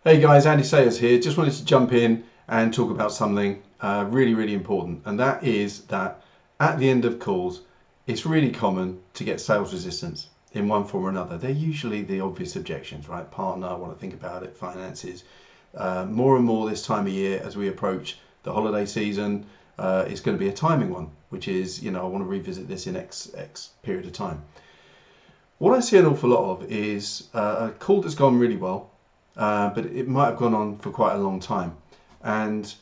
Hey guys, Andy Sayers here. Just wanted to jump in and talk about something really important, and that is that at the end of calls, it's really common to get sales resistance in one form or another. They're usually the obvious objections, right? Partner, I want to think about it, finances. More and more this time of year as we approach the holiday season, it's going to be a timing one, which is, I want to revisit this in X period of time. What I see an awful lot of is a call that's gone really well, but it might have gone on for quite a long time, and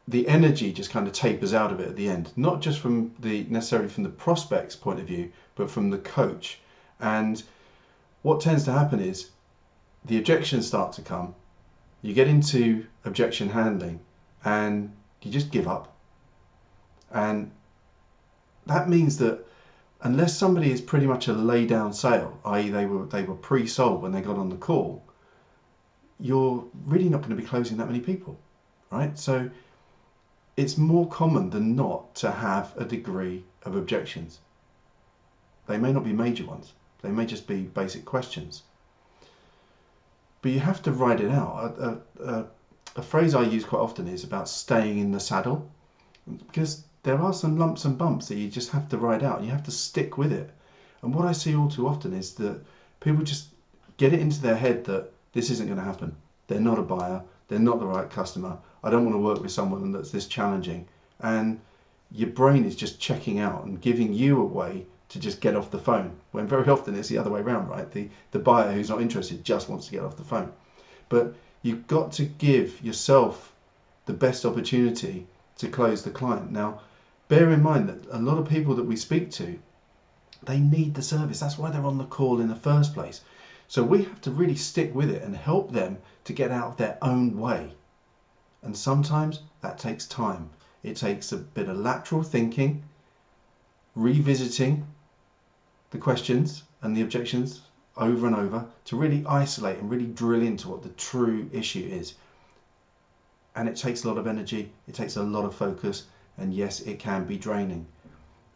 the energy just kind of tapers out of it at the end, not just from necessarily from the prospect's point of view, but from the coach. And what tends to happen is the objections start to come, you get into objection handling, and you just give up. And that means that unless somebody is pretty much a lay down sale, i.e. they were pre-sold when they got on the call, you're really not going to be closing that many people, right? So it's more common than not to have a degree of objections. They may not be major ones. They may just be basic questions. But you have to write it out. A phrase I use quite often is about staying in the saddle, because there are some lumps and bumps that you just have to ride out. You have to stick with it. And what I see all too often is that people just get it into their head that this isn't going to happen. They're not a buyer. They're not the right customer. I don't want to work with someone that's this challenging. And your brain is just checking out and giving you a way to just get off the phone. When very often it's the other way around, right? The buyer who's not interested just wants to get off the phone. But you've got to give yourself the best opportunity to close the client. Now, bear in mind that a lot of people that we speak to, they need the service. That's why they're on the call in the first place. So we have to really stick with it and help them to get out of their own way. And sometimes that takes time. It takes a bit of lateral thinking, revisiting the questions and the objections over and over to really isolate and really drill into what the true issue is. And it takes a lot of energy, it takes a lot of focus, and yes, it can be draining.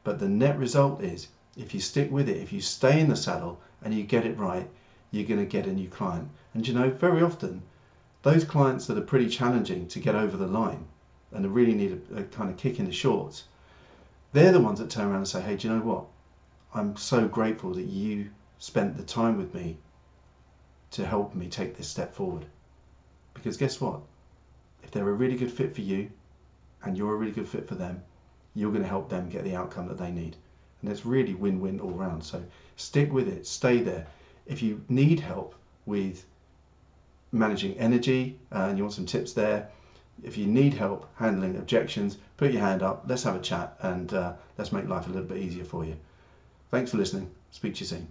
But the net result is, if you stick with it, if you stay in the saddle and you get it right, you're going to get a new client. And very often, those clients that are pretty challenging to get over the line and really need a kind of kick in the shorts, they're the ones that turn around and say, hey, do you know what? I'm so grateful that you spent the time with me to help me take this step forward. Because guess what? If they're a really good fit for you and you're a really good fit for them, you're going to help them get the outcome that they need. And it's really win-win all round. So stick with it, stay there. If you need help with managing energy and you want some tips there, if you need help handling objections, put your hand up, let's have a chat, and let's make life a little bit easier for you. Thanks for listening. Speak to you soon.